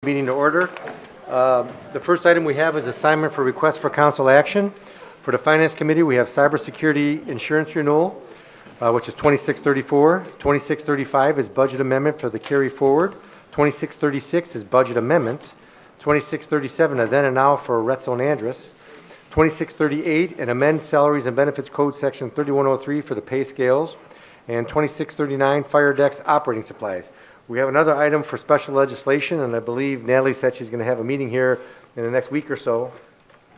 Meeting to order. The first item we have is assignment for request for council action. For the Finance Committee, we have cybersecurity insurance renewal, which is 2634. 2635 is budget amendment for the carry forward. 2636 is budget amendments. 2637, a then and now for Retzel and Andrus. 2638, and amend salaries and benefits code section 3103 for the pay scales. And 2639, fire decks operating supplies. We have another item for special legislation, and I believe Natalie said she's going to have a meeting here in the next week or so,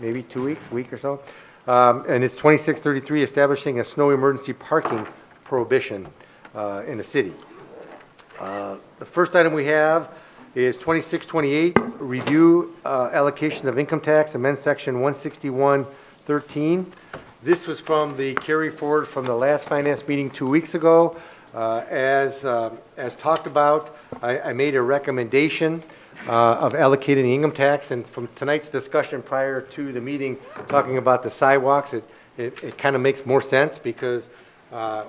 maybe 2 weeks, week or so. And it's 2633, establishing a snow emergency parking prohibition in the city. The first item we have is 2628, review allocation of income tax, amend section 161.13. This was from the carry forward from the last finance meeting 2 weeks ago. As talked about, I made a recommendation of allocating the income tax, and from tonight's discussion prior to the meeting, talking about the sidewalks, it kind of makes more sense because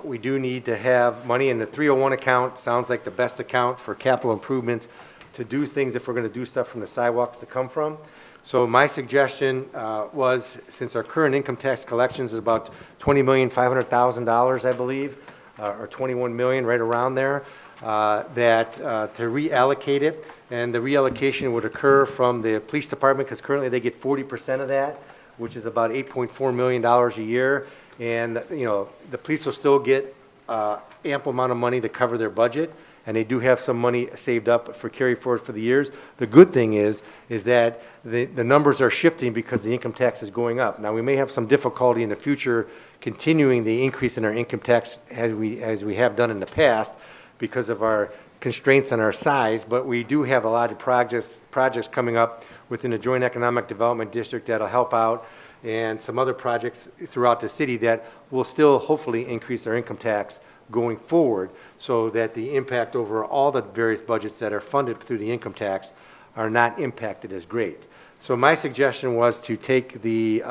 we do need to have money in the 301 account. Sounds like the best account for capital improvements to do things if we're going to do stuff from the sidewalks to come from. So my suggestion was, since our current income tax collections is about $20,500,000, I believe, or 21 million, right around there, that to reallocate it, and the reallocation would occur from the police department, because currently they get 40% of that, which is about $8.4 million a year, and you know the police will still get ample amount of money to cover their budget, and they do have some money saved up for carry forward for the years. The good thing is that the numbers are shifting because the income tax is going up. Now we may have some difficulty in the future continuing the increase in our income tax as we have done in the past because of our constraints on our size, but we do have a lot of projects coming up within the Joint Economic Development District that'll help out, and some other projects throughout the city that will still hopefully increase our income tax going forward, so that the impact over all the various budgets that are funded through the income tax are not impacted as great. So my suggestion was to take the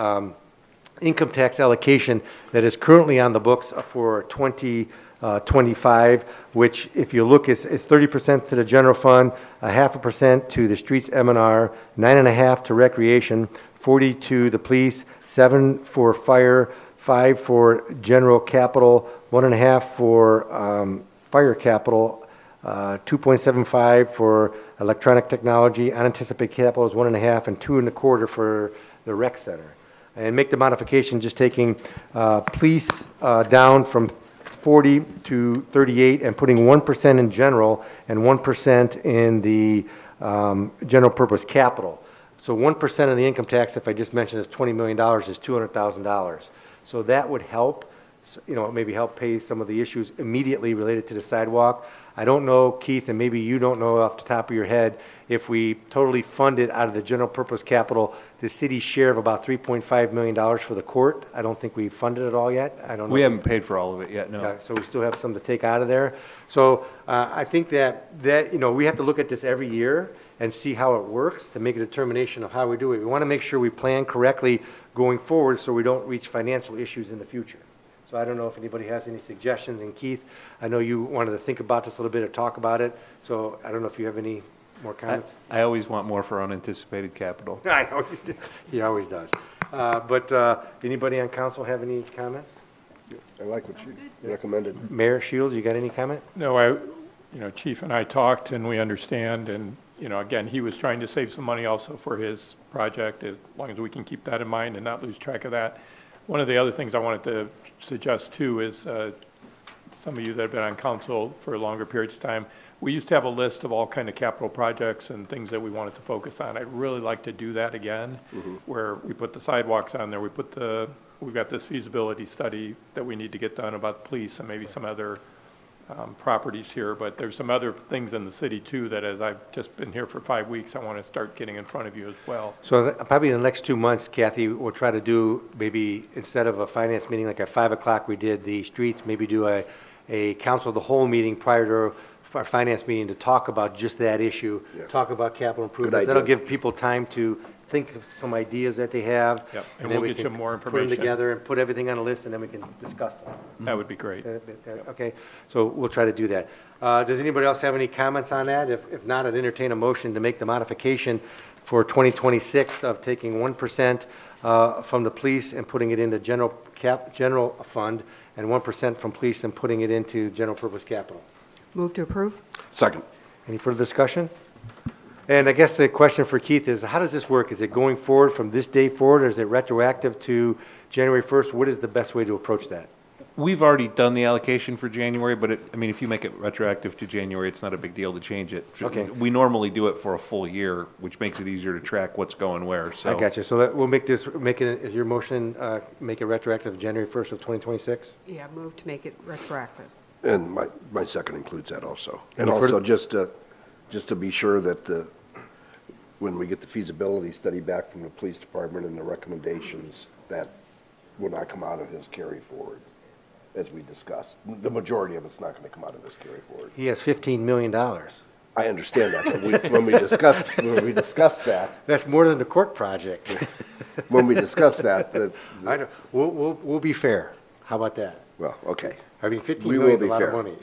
income tax allocation that is currently on the books for 2025, which if you look is 30% to the general fund, 0.5% to the streets M&R, 9.5% to recreation, 40 to the police, 7 for fire, 5 for general capital, 1.5 for fire capital, 2.75 for electronic technology, unanticipated capital is 1.5, and 2.25 for the rec center. And make the modification just taking police down from 40 to 38 and putting 1% in general and 1% in the general purpose capital. So 1% of the income tax, if I just mentioned, is $20 million, is $200,000. So that would help, you know, maybe help pay some of the issues immediately related to the sidewalk. I don't know, Keith, and maybe you don't know off the top of your head, if we totally funded out of the general purpose capital the city's share of about $3.5 million for the court. I don't think we funded it all yet. I don't know. We haven't paid for all of it yet, no. Yeah, so we still have some to take out of there. So I think that you know, we have to look at this every year and see how it works to make a determination of how we do it. We want to make sure we plan correctly going forward so we don't reach financial issues in the future. So I don't know if anybody has any suggestions. And Keith, I know you wanted to think about this a little bit or talk about it. So I don't know if you have any more comments. I always want more for unanticipated capital. I know you do. He always does. But anybody on council have any comments? I like what you recommended. Mayor Shields, you got any comment? No, Chief and I talked, and we understand, and, again, he was trying to save some money also for his project, as long as we can keep that in mind and not lose track of that. One of the other things I wanted to suggest, too, is some of you that have been on council for longer periods of time, we used to have a list of all kind of capital projects and things that we wanted to focus on. I'd really like to do that again, where we put the sidewalks on there, we've got this feasibility study that we need to get done about the police and maybe some other properties here, but there's some other things in the city too that, as I've just been here for 5 weeks, I want to start getting in front of you as well. So probably in the next 2 months, Kathy, we'll try to do, maybe instead of a finance meeting like at 5 o'clock we did the streets, maybe do a council of the whole meeting prior to our finance meeting to talk about just that issue, Yes. talk about capital improvements. idea. That'll give people time to think of some ideas that they have. Yep, and then we'll we get you can more Put them information. together and put everything on a list, and then we can discuss them. That would be great. Okay, so we'll try to do that. Does anybody else have any comments on that? If not, I'd entertain a motion to make the modification for 2026 of taking 1% from the police and putting it into general fund, and 1% from police and putting it into general purpose capital. Move to approve? Second. Any further discussion? And I guess the question for Keith is, how does this work? Is it going forward from this day forward, or is it retroactive to January 1st? What is the best way to approach that? We've already done the allocation for January, but if you make it retroactive to January, it's not a big deal to change it. Okay. We normally do it for a full year, which makes it easier to track what's going where, so. I got you. So we'll make it, is your motion, make it retroactive January 1st of 2026? Yeah, move to make it retroactive. And my second includes that also. And Any further- also, just to be sure that when we get the feasibility study back from the police department and the recommendations, that will not come out of his carry forward, as we discussed. The majority of it's not going to come out of his carry forward. He has $15 million. I understand that, but when we discussed that, That's more than the court project. when we discussed that, I know. We'll be fair. How about that? well, okay. I mean, 15 We will million is a be lot of fair. money.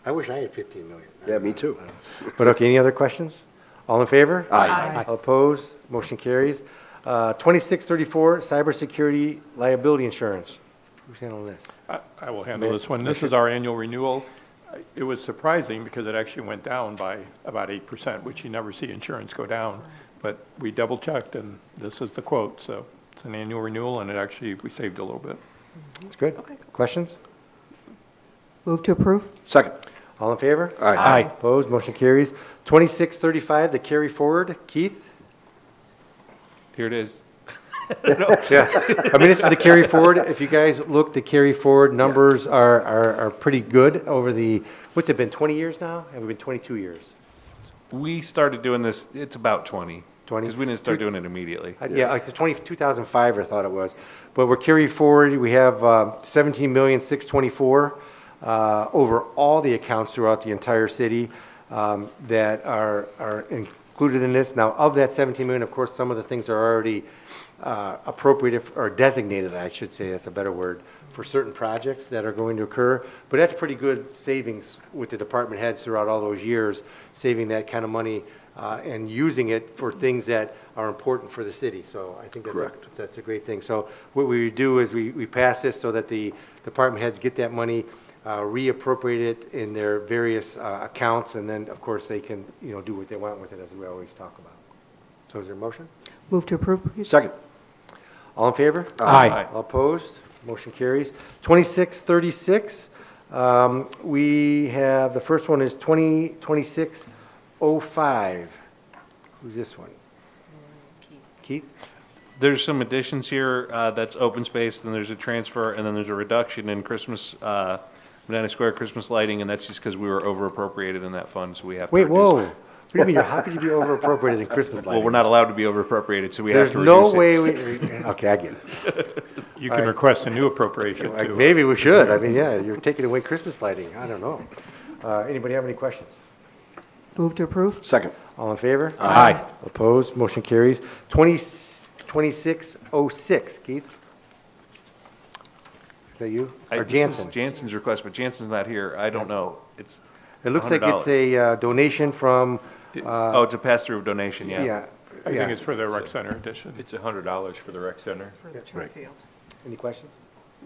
I wish I had 15 million. Yeah, me too. But okay, any other questions? All in favor? Aye. All opposed? Motion carries. 2634, cybersecurity liability insurance. Who's handling this? I will handle this one. This is our annual renewal. It was surprising because it actually went down by about 8%, which you never see insurance go down. But we double checked and this is the quote. So it's an annual renewal and we saved a little bit. It's good. Questions? Move to approve? Second. All in favor? Aye. Opposed? Motion carries. 2635, the carry forward. Keith? Here it is. Yeah. I mean, this is the carry forward. If you guys look, the carry forward numbers are pretty good over the, what's it been, 20 years now? Have it been 22 years? We started doing this, it's about 20. 20? Because we didn't start doing it immediately. Yeah, like 2005, I thought it was. But we're carry forward, we have 17,624,000 over all the accounts throughout the entire city that are included in this. Now, of that 17 million, of course, some of the things are already appropriated or designated, I should say, that's a better word, for certain projects that are going to occur. But that's pretty good savings with the department heads throughout all those years, saving that kind of money and using it for things that are important for the city. So I think that's a great thing. So what we do is we pass this so that the department heads get that money, reappropriate it in their various accounts, and then, of course, they can, do what they want with it, as we always talk about. So is there a motion? Move to approve, please? Second. All in favor? Aye. All opposed? Motion carries. 2636, we have, the first one is 2605. Who's this one? Keith? There's some additions here, that's open space, then there's a transfer, and then there's a reduction in Christmas, Medina Square Christmas lighting, and that's just because we were over appropriated in that fund, so we have to Wait, reduce whoa. it. What do you mean, how could you be over appropriated in Christmas lighting? Well, we're not allowed to be over appropriated, so we have There's to reduce no it. way okay, I get it. You can request a new appropriation Like, too. maybe we should. I mean, yeah, you're taking away Christmas lighting. I don't know. Anybody have any questions? Move to approve? Second. All in favor? Aye. Opposed? Motion carries. 2606, Keith? Is that you? Or This is Jansen? Jansen's request, but Jansen's not here. I don't know. It's It looks like it's $100. a donation from, Oh, it's a pass-through donation, yeah. yeah. I yeah. think it's for the rec center addition. It's $100 for the rec center. For the turf field. Any questions?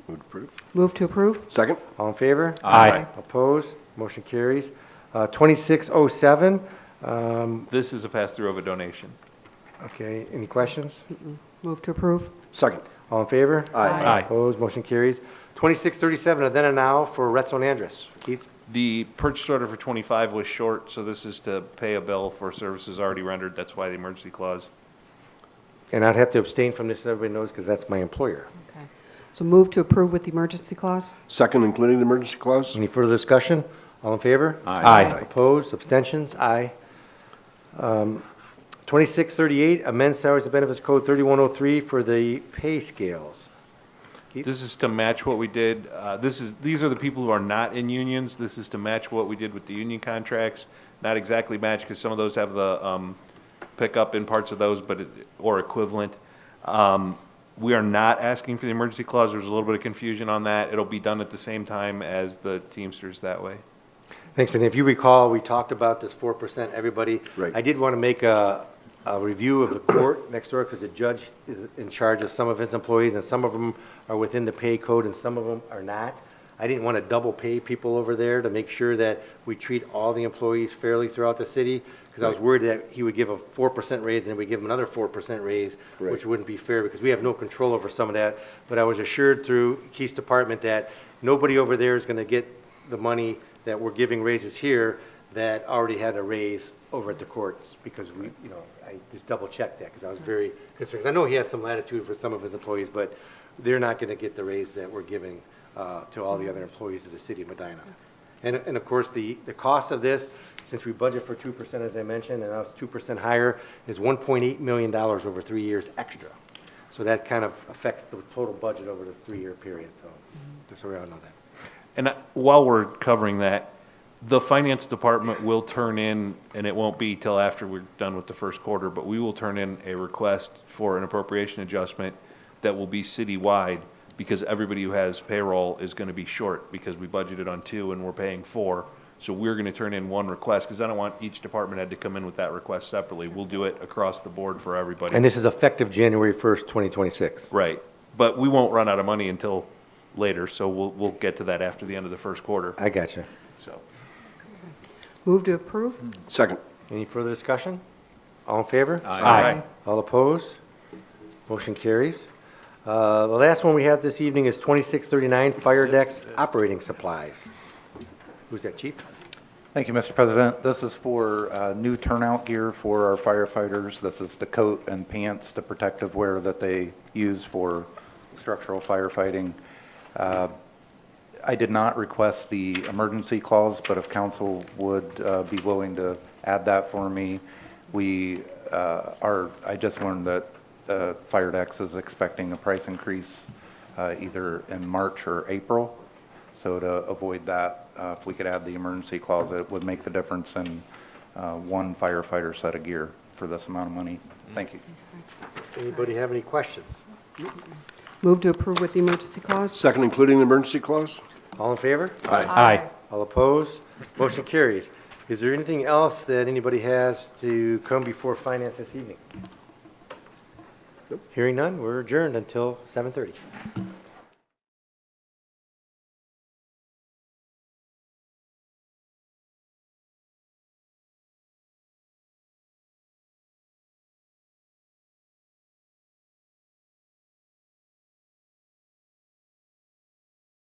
Move to approve. Move to approve? Second. All in favor? Aye. Opposed? Motion carries. 2607, This is a pass-through of a donation. okay, any questions? Move to approve? Second. All in favor? Aye. Opposed? Motion carries. 2637, and then and now for Retzel and Andrus. Keith? The purchase order for 25 was short, so this is to pay a bill for services already rendered. That's why the emergency clause. And I'd have to abstain from this, everybody knows, because that's my employer. Okay. So move to approve with the emergency clause? Second, including the emergency clause? Any further discussion? All in favor? Aye. Opposed? Abstentions? Aye. 2638, amend salaries and benefits code 3103 for the pay scales. Keith? This is to match what we did. These are the people who are not in unions. This is to match what we did with the union contracts. Not exactly match, because some of those have the pickup in parts of those, or equivalent. We are not asking for the emergency clause. There's a little bit of confusion on that. It'll be done at the same time as the Teamsters that way. Thanks, and if you recall, we talked about this 4%, everybody. Right. I did want to make a review of the court next door, because the judge is in charge of some of his employees, and some of them are within the pay code, and some of them are not. I didn't want to double pay people over there, to make sure that we treat all the employees fairly throughout the city, because I was worried that he would give a 4% raise, and then we give him another 4% raise, Right. which wouldn't be fair, because we have no control over some of that. But I was assured through Keith's department that nobody over there is going to get the money that we're giving raises here that already had a raise over at the courts, because we, I just double checked that, because I was very concerned. 'Cause I know he has some latitude for some of his employees, but they're not going to get the raise that we're giving to all the other employees of the city of Medina. And of course, the cost of this, since we budget for 2%, as I mentioned, and now it's 2% higher, is $1.8 million over 3 years extra. So that kind of affects the total budget over the 3-year period, so just so we all know that. And while we're covering that, the finance department will turn in, and it won't be till after we're done with the first quarter, but we will turn in a request for an appropriation adjustment that will be citywide, because everybody who has payroll is going to be short, because we budgeted on 2 and we're paying 4. So we're going to turn in one request, because I don't want each department head to come in with that request separately. We'll do it across the board for everybody. And this is effective January 1st, 2026. Right. But we won't run out of money until later, so we'll get to that after the end of the first quarter. I got you. So, Move to approve? Second. Any further discussion? All in favor? Aye. All opposed? Motion carries. The last one we have this evening is 2639, Fire Decks Operating Supplies. Who's that, Chief? Thank you, Mr. President. This is for new turnout gear for our firefighters. This is the coat and pants, the protective wear that they use for structural firefighting. I did not request the emergency clause, but if council would be willing to add that for me, I just learned that FireDex is expecting a price increase either in March or April. So to avoid that, if we could add the emergency clause, it would make the difference in one firefighter set of gear for this amount of money. Thank you. Anybody have any questions? Move to approve with the emergency clause? Second, including the emergency clause? All in favor? Aye. All opposed? Motion carries. Is there anything else that anybody has to come before finance this evening? Hearing none, we're adjourned until 7:30.